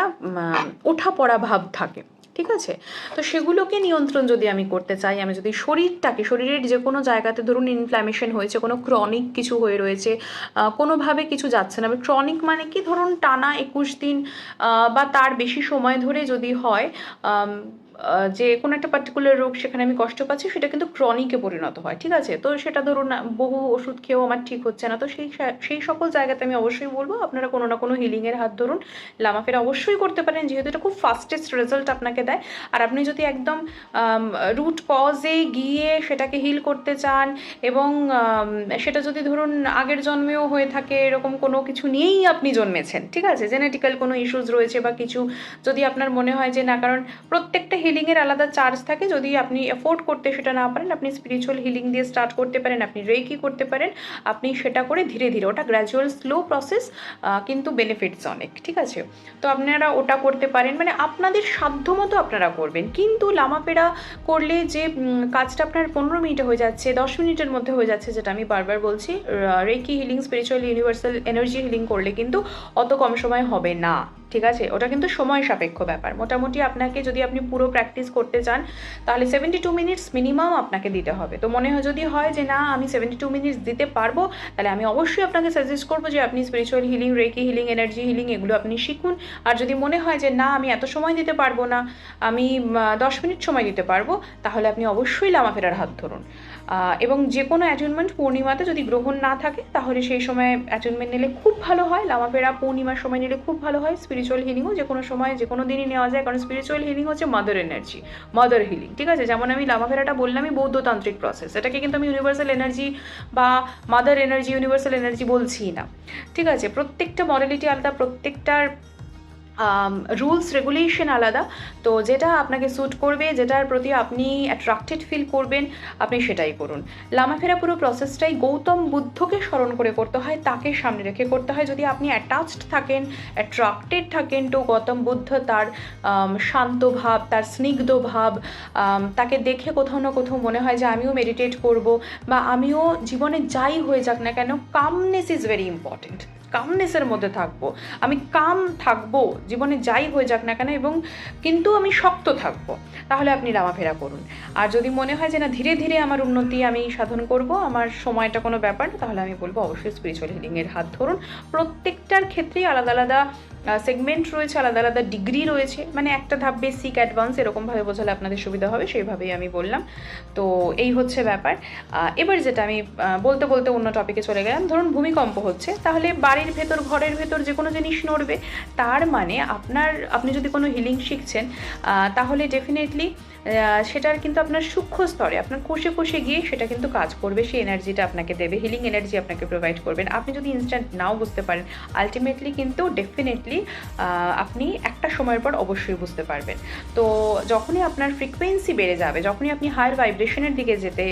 ওঠা পড়া ভাব থাকে। ঠিক আছে? তো সেগুলোকে নিয়ন্ত্রণ যদি আমি করতে চাই, আমি যদি শরীরের যে কোনো জায়গাতে ধরুন ইনফ্ল্যামেশন হয়েছে, কোনো ক্রনিক কিছু হয়ে রয়েছে, কোনোভাবে কিছু যাচ্ছে না, ক্রনিক মানে কি ধরুন টানা 21 দিন বা তার বেশি সময় ধরে যদি হয়, যে কোনো একটা পার্টিকুলার রোগ, সেখানে আমি কষ্ট পাচ্ছি, সেটা কিন্তু ক্রনিকে পরিণত হয়, ঠিক আছে? তো সেটা ধরুন বহু ওষুধ খেয়েও আমার ঠিক হচ্ছে না, তো সেই সকল জায়গাতে আমি অবশ্যই বলবো আপনারা কোনো না কোনো হিলিংয়ের হাত ধরুন। লামাফেরা অবশ্যই করতে পারেন, যেহেতু এটা খুব ফাস্টেস্ট রেজাল্ট আপনাকে দেয়। আর আপনি যদি একদম রুট কজে গিয়ে সেটাকে হিল করতে চান, এবং সেটা যদি ধরুন আগের জন্মেও হয়ে থাকে, এরকম কোনো কিছু নিয়েই আপনি জন্মেছেন, ঠিক আছে, জেনেটিক্যাল কোনো ইস্যুস রয়েছে বা কিছু, যদি আপনার মনে হয় যে না, কারণ প্রত্যেকটা হিলিংয়ের আলাদা চার্জ থাকে, যদি আপনি এফোর্ড করতে সেটা না পারেন, আপনি স্পিরিচুয়াল হিলিং দিয়ে স্টার্ট করতে পারেন, আপনি রেকি করতে পারেন, আপনি সেটা করে ধীরে ধীরে, ওটা গ্র্যাজুয়াল স্লো প্রসেস, কিন্তু বেনিফিটস অনেক, ঠিক আছে? তো আপনারা ওটা করতে পারেন, মানে আপনাদের সাধ্যমতো আপনারা করবেন। কিন্তু লামাপেরা করলে যে কাজটা আপনার 15 মিনিটে হয়ে যাচ্ছে, 10 মিনিটের মধ্যে হয়ে যাচ্ছে, যেটা আমি বারবার বলছি, reiki healing, spiritual universal energy healing করলে কিন্তু অত কম সময় হবে না, ঠিক আছে? ওটা কিন্তু সময় সাপেক্ষ ব্যাপার। মোটামুটি আপনাকে, যদি আপনি পুরো প্র্যাকটিস করতে চান, তাহলে 72 মিনিটস মিনিমাম আপনাকে দিতে হবে। তো মনে হয় যদি হয় যে না, আমি 72 মিনিটস দিতে পারবো, তাহলে আমি অবশ্যই আপনাকে সাজেস্ট করবো যে আপনি spiritual healing, reiki healing, energy healing এগুলো আপনি শিখুন। আর যদি মনে হয় যে না, আমি এত সময় দিতে পারবো না, আমি 10 মিনিট সময় দিতে পারবো, তাহলে আপনি অবশ্যই লামাফেরার হাত ধরুন। এবং যে কোনো অ্যাটেনমেন্ট পূর্ণিমাতে যদি গ্রহণ না থাকে, তাহলে সেই সময় অ্যাটেনমেন্ট নিলে খুব ভালো হয়। লামাফেরা পূর্ণিমার সময় নিলে খুব ভালো হয়। স্পিরিচুয়াল হিলিংও যে কোনো সময়, যে কোনো দিনই নেওয়া যায়, কারণ স্পিরিচুয়াল হিলিং হচ্ছে মাদার এনার্জি, মাদার হিলিং, ঠিক আছে? যেমন আমি লামাফেরাটা বললামই বৌদ্ধতান্ত্রিক প্রসেস, এটাকে কিন্তু আমি ইউনিভার্সাল এনার্জি বা মাদার এনার্জি, ইউনিভার্সাল এনার্জি বলছি না, ঠিক আছে? প্রত্যেকটা মডেলিটি আলাদা, প্রত্যেকটার রুলস রেগুলেশন আলাদা। তো যেটা আপনাকে স্যুট করবে, যেটার প্রতি আপনি অ্যাট্রাক্টেড ফিল করবেন, আপনি সেটাই করুন। লামাফেরা পুরো প্রসেসটাই গৌতম বুদ্ধকে স্মরণ করে করতে হয়, তাকে সামনে রেখে করতে হয়। যদি আপনি অ্যাটাচড থাকেন, অ্যাট্রাক্টেড থাকেন টু গৌতম বুদ্ধ, তার শান্ত ভাব, তার স্নিগ্ধ ভাব, তাকে দেখে কোথাও না কোথাও মনে হয় যে আমিও মেডিটেট করব, বা আমিও জীবনে যাই হয়ে যাক না কেন, কামনেস ইজ ভেরি ইম্পর্টেন্ট, কামনেসের মধ্যে থাকবো, আমি কাম থাকবো জীবনে যাই হয়ে যাক না কেন, এবং কিন্তু আমি শক্ত থাকবো, তাহলে আপনি লামাফেরা করুন। আর যদি মনে হয় যে না, ধীরে ধীরে আমার উন্নতি আমি সাধন করব, আমার সময়টা কোনো ব্যাপার না, তাহলে আমি বলবো অবশ্যই স্পিরিচুয়াল হিলিংয়ের হাত ধরুন। প্রত্যেকটার ক্ষেত্রেই আলাদা আলাদা সেগমেন্ট রয়েছে, আলাদা আলাদা ডিগ্রি রয়েছে, মানে একটা ধাপ বেসিক, অ্যাডভান্স, এরকমভাবে বোঝালে আপনাদের সুবিধা হবে, সেইভাবেই আমি বললাম। তো এই হচ্ছে ব্যাপার। এবার যেটা আমি বলতে বলতে অন্য টপিকে চলে গেলাম, ধরুন ভূমিকম্প হচ্ছে, তাহলে বাড়ির ভেতর, ঘরের ভেতর যে কোনো জিনিস নড়বে, তার মানে আপনি যদি কোনো হিলিং শিখছেন, তাহলে ডেফিনেটলি সেটার কিন্তু আপনার সূক্ষ্ম স্তরে, আপনার কোষে কোষে গিয়ে সেটা কিন্তু কাজ করবে, সেই এনার্জিটা আপনাকে দেবে, হিলিং এনার্জি আপনাকে প্রোভাইড করবেন। আপনি যদি ইনস্ট্যান্ট নাও বুঝতে পারেন, আলটিমেটলি কিন্তু ডেফিনেটলি আপনি একটা সময়ের পর অবশ্যই বুঝতে পারবেন। তো যখনই আপনার ফ্রিকোয়েন্সি বেড়ে যাবে, যখনই আপনি হায়ার ভাইব্রেশনের দিকে যেতে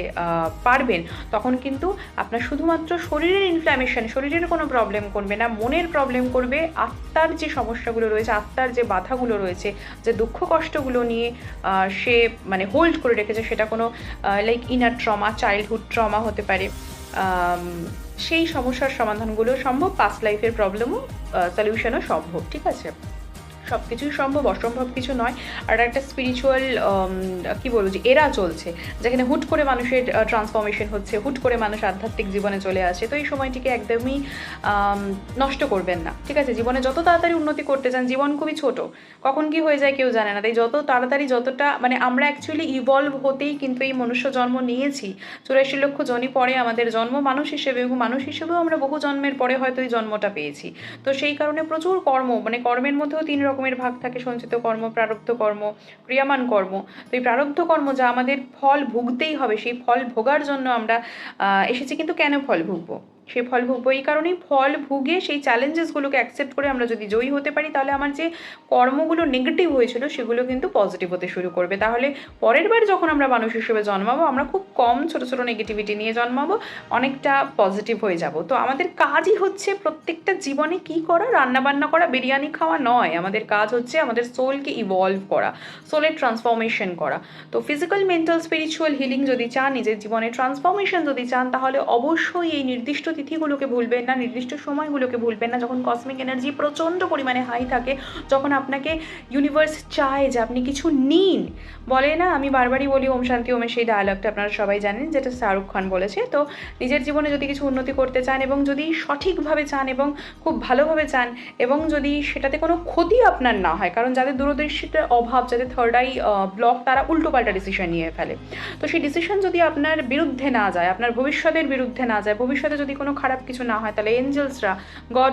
পারবেন, তখন কিন্তু আপনার শুধুমাত্র শরীরের ইনফ্ল্যামেশন, শরীরের কোনো প্রবলেম করবে না, মনের প্রবলেম করবে, আত্মার যে সমস্যাগুলো রয়েছে, আত্মার যে বাধাগুলো রয়েছে, যে দুঃখ কষ্টগুলো নিয়ে সে মানে হোল্ড করে রেখেছে, সেটা কোনো like inner trauma, childhood trauma হতে পারে, সেই সমস্যার সমাধানগুলো সম্ভব, পাস্ট লাইফের প্রবলেমও সলিউশনও সম্ভব, ঠিক আছে? সব কিছুই সম্ভব, অসম্ভব কিছু নয়। আর একটা স্পিরিচুয়াল কী বলবো, যে এরা চলছে, যেখানে হুট করে মানুষের ট্রান্সফরমেশন হচ্ছে, হুট করে মানুষ আধ্যাত্মিক জীবনে চলে আসে। তো এই সময়টিকে একদমই নষ্ট করবেন না, ঠিক আছে? জীবনে যত তাড়াতাড়ি উন্নতি করতে চান, জীবন খুবই ছোট, কখন কি হয়ে যায় কেউ জানে না, তাই যত তাড়াতাড়ি, যতটা মানে আমরা অ্যাকচুয়ালি ইভলভ হতেই কিন্তু এই মনুষ্য জন্ম নিয়েছি। 84 লক্ষ জনই পরে আমাদের জন্ম মানুষ হিসেবে, এবং মানুষ হিসেবেও আমরা বহু জন্মের পরে হয়তো এই জন্মটা পেয়েছি। তো সেই কারণে প্রচুর কর্ম, মানে কর্মের মধ্যেও 3 রকমের ভাগ থাকে, সঞ্চিত কর্ম, প্রারব্ধ কর্ম, ক্রিয়ামান কর্ম। তো এই প্রারব্ধ কর্ম যা আমাদের ফল ভুগতেই হবে, সেই ফল ভোগার জন্য আমরা এসেছি। কিন্তু কেন ফল ভুগবো? সেই ফল ভুগবো এই কারণেই, ফল ভুগে সেই চ্যালেঞ্জেসগুলোকে অ্যাকসেপ্ট করে আমরা যদি জয়ী হতে পারি, তাহলে আমার যে কর্মগুলো নেগেটিভ হয়েছিল সেগুলো কিন্তু পজিটিভ হতে শুরু করবে। তাহলে পরের বার যখন আমরা মানুষ হিসেবে জন্মাবো, আমরা খুব কম ছোটো ছোটো নেগেটিভিটি নিয়ে জন্মাবো, অনেকটা পজিটিভ হয়ে যাব। তো আমাদের কাজই হচ্ছে প্রত্যেকটা জীবনে কি করা, রান্নাবান্না করা, বিরিয়ানি খাওয়া নয়। আমাদের কাজ হচ্ছে আমাদের সোলকে ইভলভ করা, সোলের ট্রান্সফরমেশন করা। তো ফিজিক্যাল, মেন্টাল, স্পিরিচুয়াল হিলিং যদি চান, নিজের জীবনে ট্রান্সফরমেশন যদি চান, তাহলে অবশ্যই এই নির্দিষ্ট তিথিগুলোকে ভুলবেন না, নির্দিষ্ট সময়গুলোকে ভুলবেন না। যখন কসমিক এনার্জি প্রচণ্ড পরিমাণে হাই থাকে, যখন আপনাকে ইউনিভার্স চায় যে আপনি কিছু নিন, বলে না, আমি বারবারই বলি ওম শান্তি ওমের সেই ডায়ালগটা আপনারা সবাই জানেন, যেটা শাহরুখ খান বলেছে। তো নিজের জীবনে যদি কিছু উন্নতি করতে চান এবং যদি সঠিকভাবে চান এবং খুব ভালোভাবে চান এবং যদি সেটাতে কোনো ক্ষতি আপনার না হয়, কারণ যাদের দূরদর্শিতার অভাব, যাদের থার্ড আই ব্লক, তারা উল্টোপাল্টা ডিসিশন নিয়ে ফেলে। তো সেই ডিসিশন যদি আপনার বিরুদ্ধে না যায়, আপনার ভবিষ্যতের বিরুদ্ধে না যায়, ভবিষ্যতে যদি কোনো খারাপ কিছু না হয়, তাহলে এঞ্জেলসরা,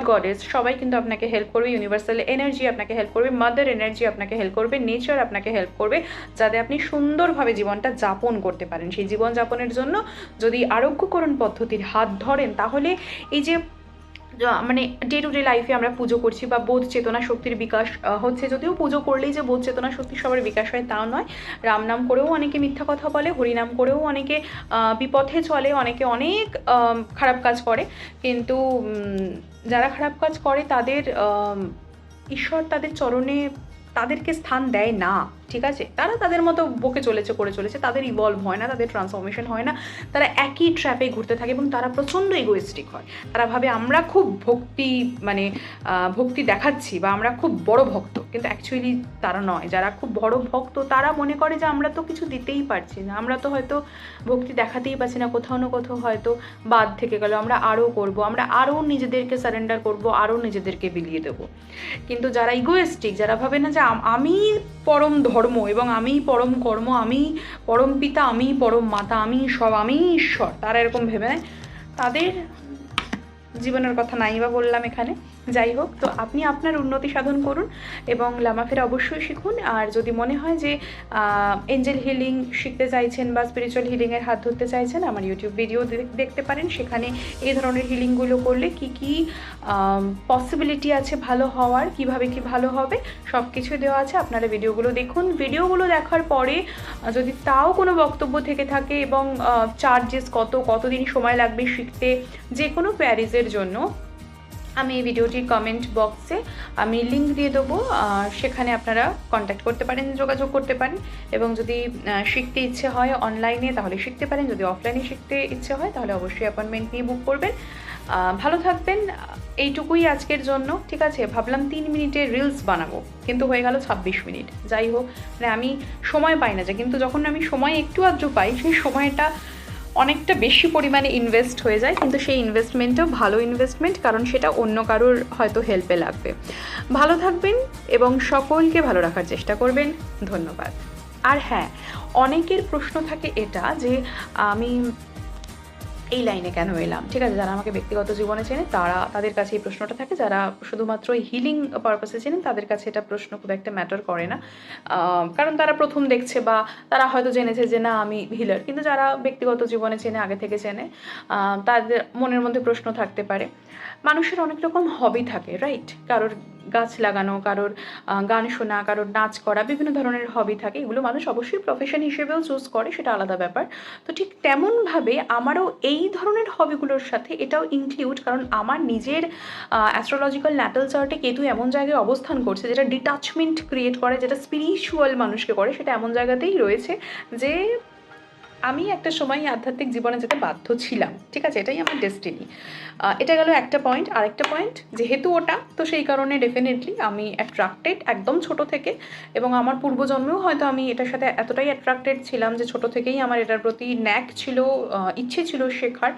গডেস সবাই কিন্তু আপনাকে হেল্প করবে, ইউনিভার্সাল এনার্জি আপনাকে হেল্প করবে, মাদার এনার্জি আপনাকে হেল্প করবে, নেচার আপনাকে হেল্প করবে, যাতে আপনি সুন্দরভাবে জীবনটা যাপন করতে পারেন। সেই জীবন যাপনের জন্য যদি আরোগ্যকরণ পদ্ধতির হাত ধরেন, তাহলে এই যে মানে ডে টু ডে লাইফে আমরা পুজো করছি বা বোধ চেতনা শক্তির বিকাশ হচ্ছে, যদিও পুজো করলেই যে বোধ চেতনা শক্তি সবার বিকাশ হয় তাও নয়। রাম নাম করেও অনেকে মিথ্যা কথা বলে, হরিনাম করেও অনেকে বিপথে চলে, অনেকে অনেক খারাপ কাজ করে, কিন্তু যারা খারাপ কাজ করে তাদের ঈশ্বর তাদের চরণে তাদেরকে স্থান দেয় না, ঠিক আছে? তারা তাদের মতো বকে চলেছে, করে চলেছে, তাদের ইভলভ হয় না, তাদের ট্রান্সফরমেশন হয় না, তারা একই ট্র্যাপে ঘুরতে থাকে এবং তারা প্রচণ্ড ইগোয়েস্টিক হয়। তারা ভাবে আমরা খুব ভক্তি দেখাচ্ছি বা আমরা খুব বড় ভক্ত, কিন্তু অ্যাকচুয়ালি তারা নয়। যারা খুব বড় ভক্ত তারা মনে করে যে আমরা তো কিছু দিতেই পারছি না, আমরা তো হয়তো ভক্তি দেখাতেই পারছি না, কোথাও না কোথাও হয়তো বাদ থেকে গেল, আমরা আরও করব, আমরা আরও নিজেদেরকে সারেন্ডার করব, আরও নিজেদেরকে বিলিয়ে দেবো। কিন্তু যারা ইগোয়েস্টিক, যারা ভাবে না যে আমি পরম ধর্ম এবং আমি পরম কর্ম, আমি পরম পিতা, আমি পরম মাতা, আমি সব, আমি ঈশ্বর, তারা এরকম ভেবে নেয়, তাদের জীবনের কথা নাই বা বললাম এখানে। যাই হোক, তো আপনি আপনার উন্নতি সাধন করুন এবং লামাফেরা অবশ্যই শিখুন। আর যদি মনে হয় যে এঞ্জেল হিলিং শিখতে চাইছেন বা স্পিরিচুয়াল হিলিংয়ের হাত ধরতে চাইছেন, আমার ইউটিউব ভিডিও দেখতে পারেন। সেখানে এই ধরনের হিলিংগুলো করলে কি কি পসিবিলিটি আছে ভালো হওয়ার, কিভাবে কি ভালো হবে, সব কিছু দেওয়া আছে। আপনারা ভিডিওগুলো দেখুন। ভিডিওগুলো দেখার পরে যদি তাও কোনো বক্তব্য থেকে থাকে এবং চার্জেস কতদিন সময় লাগবে শিখতে, যে কোনো কোয়ারিজের জন্য আমি এই ভিডিওটির কমেন্ট বক্সে আমি লিঙ্ক দিয়ে দেবো, সেখানে আপনারা কন্ট্যাক্ট করতে পারেন, যোগাযোগ করতে পারেন। এবং যদি শিখতে ইচ্ছে হয় অনলাইনে তাহলে শিখতে পারেন, যদি অফলাইনে শিখতে ইচ্ছে হয় তাহলে অবশ্যই অ্যাপয়েন্টমেন্ট নিয়ে বুক করবেন। ভালো থাকবেন, এইটুকুই আজকের জন্য, ঠিক আছে? ভাবলাম 3 মিনিটের রিলস বানাবো, কিন্তু হয়ে গেল 26 মিনিট। যাই হোক, মানে আমি সময় পাই না যে, কিন্তু যখন আমি সময় একটু আধটু পাই, সেই সময়টা অনেকটা বেশি পরিমাণে ইনভেস্ট হয়ে যায়, কিন্তু সেই ইনভেস্টমেন্টও ভালো ইনভেস্টমেন্ট, কারণ সেটা অন্য কারোর হয়তো হেল্পে লাগবে। ভালো থাকবেন এবং সকলকে ভালো রাখার চেষ্টা করবেন। ধন্যবাদ। আর হ্যাঁ, অনেকের প্রশ্ন থাকে এটা যে আমি এই লাইনে কেন এলাম, ঠিক আছে? যারা আমাকে ব্যক্তিগত জীবনে চেনে তাদের কাছে এই প্রশ্নটা থাকে, যারা শুধুমাত্র হিলিং পারপাসে চেনেন তাদের কাছে এটা প্রশ্ন খুব একটা ম্যাটার করে না, কারণ তারা প্রথম দেখছে বা তারা হয়তো জেনেছে যে না আমি হিলার। কিন্তু যারা ব্যক্তিগত জীবনে চেনে, আগে থেকে চেনে, তাদের মনের মধ্যে প্রশ্ন থাকতে পারে। মানুষের অনেক রকম হবি থাকে, রাইট? কারোর গাছ লাগানো, কারোর গান শোনা, কারোর নাচ করা, বিভিন্ন ধরনের হবি থাকে। এগুলো মানুষ অবশ্যই প্রফেশন হিসেবেও চুজ করে, সেটা আলাদা ব্যাপার। তো ঠিক তেমনভাবে আমারও এই ধরনের হবিগুলোর সাথে এটাও ইনক্লুড, কারণ আমার নিজের অ্যাস্ট্রোলজিক্যাল ন্যাটাল চার্টে কেতু এমন জায়গায় অবস্থান করছে যেটা ডিটাচমেন্ট ক্রিয়েট করে, যেটা স্পিরিচুয়াল মানুষকে করে, সেটা এমন জায়গাতেই রয়েছে যে আমি একটা সময় আধ্যাত্মিক জীবনে যেতে বাধ্য ছিলাম, ঠিক আছে? এটাই আমার ডেস্টিনি। এটা গেল একটা পয়েন্ট। আরেকটা পয়েন্ট, যেহেতু ওটা, তো সেই কারণে ডেফিনেটলি আমি অ্যাট্রাক্টেড একদম ছোট থেকে, এবং আমার পূর্বজন্মেও হয়তো আমি এটার সাথে এতটাই অ্যাট্রাক্টেড ছিলাম যে ছোট থেকেই আমার এটার প্রতি ন্যাক ছিল, ইচ্ছে ছিল শেখার।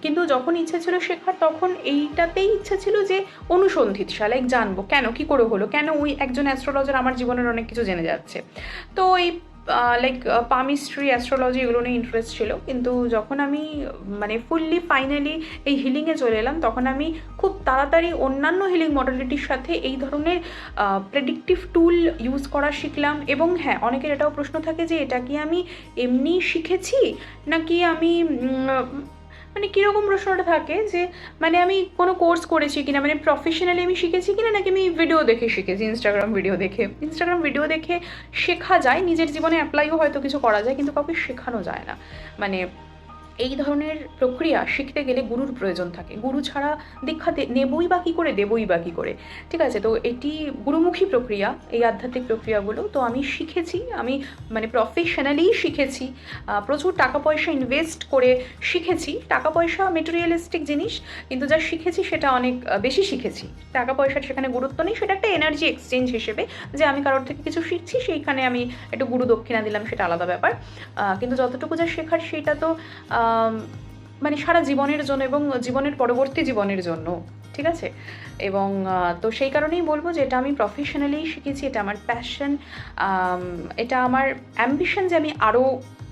কিন্তু যখন ইচ্ছে ছিল শেখার, তখন এইটাতেই ইচ্ছা ছিল যে অনুসন্ধিৎসা, লাইক জানবো কেন, কী করে হলো, কেন ওই একজন অ্যাস্ট্রোলজার আমার জীবনের অনেক কিছু জেনে যাচ্ছে। তো এই লাইক পামিস্ট্রি, অ্যাস্ট্রোলজি এগুলো নিয়ে ইন্টারেস্ট ছিল। কিন্তু যখন আমি মানে ফুললি ফাইনালি এই হিলিংয়ে চলে এলাম, তখন আমি খুব তাড়াতাড়ি অন্যান্য হিলিং মডালিটির সাথে এই ধরনের প্রেডিক্টিভ টুল ইউজ করা শিখলাম। এবং হ্যাঁ, অনেকের এটাও প্রশ্ন থাকে যে এটা কি আমি এমনি শিখেছি নাকি আমি মানে কীরকম প্রশ্নটা থাকে যে মানে আমি কোনো কোর্স করেছি কিনা, মানে প্রফেশনালি আমি শিখেছি কিনা, নাকি আমি ভিডিও দেখে শিখেছি, ইনস্টাগ্রাম ভিডিও দেখে শেখা যায়, নিজের জীবনে অ্যাপ্লাইও হয়তো কিছু করা যায়, কিন্তু কাউকে শেখানো যায় না। মানে এই ধরনের প্রক্রিয়া শিখতে গেলে গুরুর প্রয়োজন থাকে। গুরু ছাড়া দীক্ষা নেবই বা কী করে, দেবই বা কী করে, ঠিক আছে? তো এটি গুরুমুখী প্রক্রিয়া, এই আধ্যাত্মিক প্রক্রিয়াগুলো। তো আমি শিখেছি, আমি মানে প্রফেশনালি শিখেছি, প্রচুর টাকা পয়সা ইনভেস্ট করে শিখেছি। টাকা পয়সা মেটেরিয়ালিস্টিক জিনিস, কিন্তু যা শিখেছি সেটা অনেক বেশি শিখেছি। টাকা পয়সার সেখানে গুরুত্ব নেই, সেটা একটা এনার্জি এক্সচেঞ্জ হিসেবে, যে আমি কারোর থেকে কিছু শিখছি, সেইখানে আমি একটু গুরু দক্ষিণা দিলাম, সেটা আলাদা ব্যাপার। কিন্তু যতটুকু যা শেখার সেইটা তো মানে সারা জীবনের জন্য এবং জীবনের পরবর্তী জীবনের জন্য, ঠিক আছে? এবং তো সেই কারণেই বলবো যে এটা আমি প্রফেশনালি শিখেছি, এটা আমার প্যাশন, এটা আমার অ্যাম্বিশন যে আমি আরও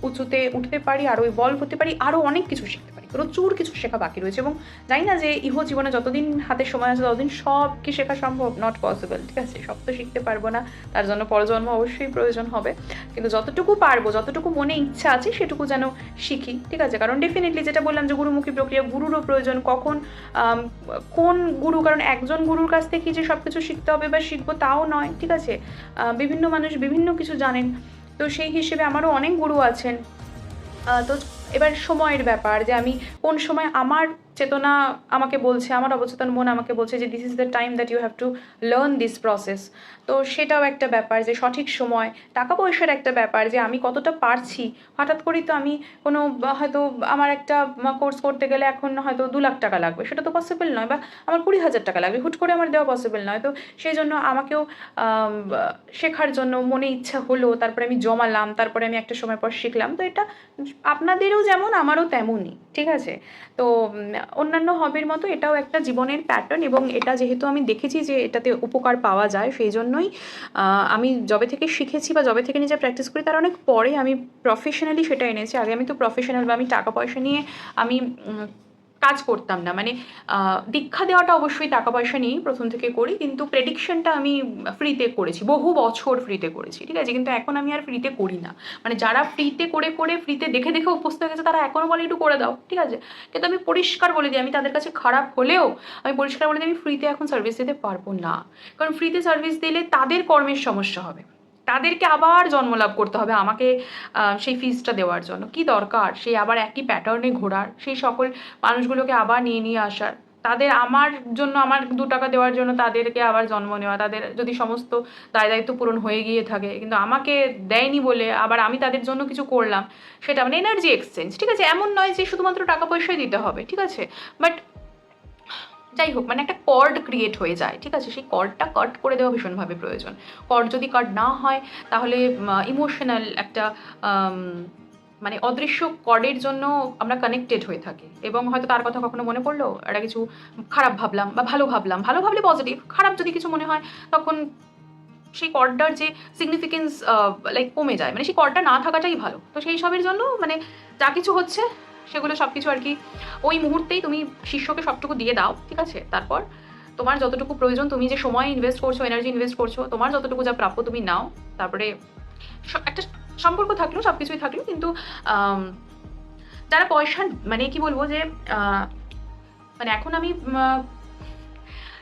উঁচুতে উঠতে পারি, আরও ইভলভ হতে পারি, আরও অনেক কিছু শিখতে পারি। প্রচুর কিছু শেখা বাকি রয়েছে এবং জানি না যে ইহ জীবনে যতদিন হাতে সময় আছে ততদিন সব কি শেখা সম্ভব, নট পসিবল, ঠিক আছে? সব তো শিখতে পারবো না, তার জন্য পরজন্ম অবশ্যই প্রয়োজন হবে। কিন্তু যতটুকু পারবো, যতটুকু মনে ইচ্ছা আছে সেটুকু যেন শিখি, ঠিক আছে? কারণ ডেফিনেটলি যেটা বললাম যে গুরুমুখী প্রক্রিয়া, গুরুরও প্রয়োজন। কখন কোন গুরু, কারণ একজন গুরুর কাছ থেকে যে সব কিছু শিখতে হবে বা শিখবো তাও নয়, ঠিক আছে? বিভিন্ন মানুষ বিভিন্ন কিছু জানেন, তো সেই হিসেবে আমারও অনেক গুরু আছেন। তো এবার সময়ের ব্যাপার, যে আমি কোন সময় আমার চেতনা আমাকে বলছে, আমার অবচেতন মন আমাকে বলছে যে this is the time that you have to learn this process. তো সেটাও একটা ব্যাপার, যে সঠিক সময়। টাকা পয়সার একটা ব্যাপার, যে আমি কতটা পারছি। হঠাৎ করেই তো আমি কোনো হয়তো আমার একটা কোর্স করতে গেলে এখন হয়তো 2 লাখ টাকা লাগবে, সেটা তো পসিবল নয়, বা আমার 20,000 টাকা লাগবে, হুট করে আমার দেওয়া পসিবল নয়। তো সেই জন্য আমাকেও শেখার জন্য মনে ইচ্ছা হলো, তারপরে আমি জমালাম, তারপরে আমি একটা সময় পর শিখলাম। তো এটা আপনাদেরও যেমন আমারও তেমনই, ঠিক আছে? তো অন্যান্য হবির মতো এটাও একটা জীবনের প্যাটার্ন, এবং এটা যেহেতু আমি দেখেছি যে এটাতে উপকার পাওয়া যায়, সেই জন্যই আমি যবে থেকে শিখেছি বা যবে থেকে নিজে প্র্যাকটিস করি তার অনেক পরে আমি প্রফেশনালি সেটা এনেছি। আগে আমি তো প্রফেশনাল বা আমি টাকা পয়সা নিয়ে আমি কাজ করতাম না। মানে দীক্ষা দেওয়াটা অবশ্যই টাকা পয়সা নিয়েই প্রথম থেকে করি, কিন্তু প্রেডিকশনটা আমি ফ্রিতে করেছি, বহু বছর ফ্রিতে করেছি, ঠিক আছে? কিন্তু এখন আমি আর ফ্রিতে করি না। মানে যারা ফ্রিতে করে করে ফ্রিতে দেখে দেখে অভ্যস্ত হয়ে গেছে তারা এখনও বলে একটু করে দাও, ঠিক আছে? কিন্তু আমি পরিষ্কার বলে দিই, আমি তাদের কাছে খারাপ হলেও আমি পরিষ্কার বলে দিই আমি ফ্রিতে এখন সার্ভিস দিতে পারবো না। কারণ ফ্রিতে সার্ভিস দিলে তাদের কর্মের সমস্যা হবে, তাদেরকে আবার জন্মলাভ করতে হবে আমাকে সেই ফিজটা দেওয়ার জন্য। কি দরকার সেই আবার একই প্যাটার্নে ঘোরার, সেই সকল মানুষগুলোকে আবার নিয়ে নিয়ে আসার, তাদের আমার জন্য, আমার 2 টাকা দেওয়ার জন্য তাদেরকে আবার জন্ম নেওয়া, তাদের যদি সমস্ত দায় দায়িত্ব পূরণ হয়ে গিয়ে থাকে কিন্তু আমাকে দেয়নি বলে আবার আমি তাদের জন্য কিছু করলাম, সেটা মানে এনার্জি এক্সচেঞ্জ, ঠিক আছে? এমন নয় যে শুধুমাত্র টাকা পয়সাই দিতে হবে, ঠিক আছে? বাট যাই হোক, মানে একটা কর্ড ক্রিয়েট হয়ে যায়, ঠিক আছে? সেই কর্ডটা কাট করে দেওয়া ভীষণভাবে প্রয়োজন। কর্ড যদি কাট না হয় তাহলে ইমোশনাল একটা মানে অদৃশ্য কর্ডের জন্য আমরা কানেক্টেড হয়ে থাকি, এবং হয়তো তার কথা কখনো মনে পড়লো, একটা কিছু খারাপ ভাবলাম বা ভালো ভাবলাম, ভালো ভাবলে পজিটিভ, খারাপ যদি কিছু মনে হয় তখন সেই কর্ডটার যে সিগনিফিকেন্স লাইক কমে যায়, মানে সেই কর্ডটা না থাকাটাই ভালো। তো সেই সবের জন্য মানে যা কিছু হচ্ছে সেগুলো সব কিছু আর কি ওই মুহূর্তেই তুমি শিষ্যকে সবটুকু দিয়ে দাও, ঠিক আছে? তারপর তোমার যতটুকু প্রয়োজন, তুমি যে সময় ইনভেস্ট করছো, এনার্জি ইনভেস্ট করছো, তোমার যতটুকু যা প্রাপ্য তুমি নাও। তারপরে একটা সম্পর্ক থাকলো, সব কিছুই থাকলো, কিন্তু যারা পয়সা, মানে কি বলবো যে মানে এখন আমি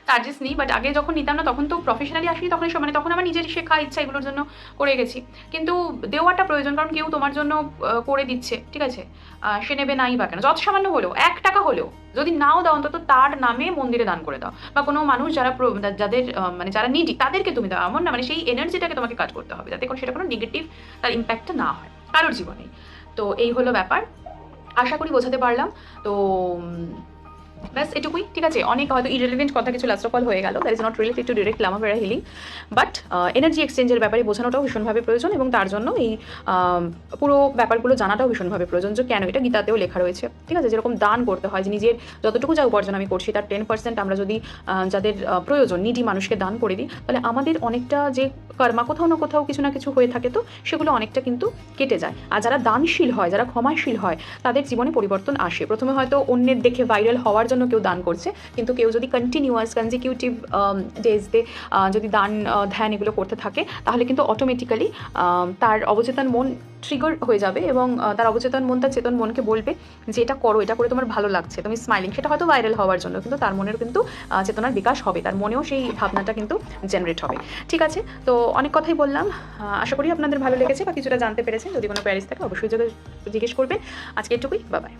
চার্জেস নিই, বাট আগে যখন নিতাম না তখন তো প্রফেশনালি আসি, তখন মানে তখন আমার নিজের শেখা ইচ্ছা এগুলোর জন্য করে গেছি। কিন্তু দেওয়াটা প্রয়োজন, কারণ কেউ তোমার জন্য করে দিচ্ছে, ঠিক আছে? সে নেবে নাই বা কেন, যত সামান্য হলেও, 1 টাকা হলেও যদি নাও দাও অন্তত তার নামে মন্দিরে দান করে দাও, বা কোনো মানুষ যারা যাদের মানে যারা নিডি তাদেরকে তুমি দাও। এমন না, মানে সেই এনার্জিটাকে তোমাকে কাজ করতে হবে যাতে সেটা কোনো নেগেটিভ তার ইম্প্যাক্টটা না হয় কারোর জীবনে। তো এই হলো ব্যাপার, আশা করি বোঝাতে পারলাম। তো ব্যাস এটুকুই, ঠিক আছে? অনেক হয়তো ইরেলিভেন্ট কথা কিছু লাস্ট অফ অল হয়ে গেল, that is not related to direct লামাভেরা হিলিং, বাট এনার্জি এক্সচেঞ্জের ব্যাপারে বোঝানোটাও ভীষণভাবে প্রয়োজন, এবং তার জন্য এই পুরো ব্যাপারগুলো জানাটাও ভীষণভাবে প্রয়োজন, যে কেন এটা গীতাতেও লেখা রয়েছে, ঠিক আছে? যেরকম দান করতে হয়, যে নিজের যতটুকু যা উপার্জন আমি করছি তার 10% আমরা যদি যাদের প্রয়োজন নিডি মানুষকে দান করে দিই, তাহলে আমাদের অনেকটা যে কর্মা কোথাও না কোথাও কিছু না কিছু হয়ে থাকে, তো সেগুলো অনেকটা কিন্তু কেটে যায়। আর যারা দানশীল হয়, যারা ক্ষমাশীল হয়, তাদের জীবনে পরিবর্তন আসে। প্রথমে হয়তো অন্যের দেখে ভাইরাল হওয়ার জন্য কেউ দান করছে, কিন্তু কেউ যদি কন্টিনিউয়াস কনজিকিউটিভ ডেজতে যদি দান ধ্যান এগুলো করতে থাকে, তাহলে কিন্তু অটোমেটিক্যালি তার অবচেতন মন ট্রিগার হয়ে যাবে এবং তার অবচেতন মন তার চেতন মনকে বলবে যে এটা করো, এটা করে তোমার ভালো লাগছে, তুমি স্মাইলিং। সেটা হয়তো ভাইরাল হওয়ার জন্য, কিন্তু তার মনের কিন্তু চেতনার বিকাশ হবে, তার মনেও সেই ভাবনাটা কিন্তু জেনারেট হবে। ঠিক আছে, তো অনেক কথাই বললাম, আশা করি আপনাদের ভালো লেগেছে বা কিছুটা জানতে পেরেছেন। যদি কোনো প্যারিস থাকে অবশ্যই জিজ্ঞেস করবেন। আজকে এটুকুই, বাই বাই।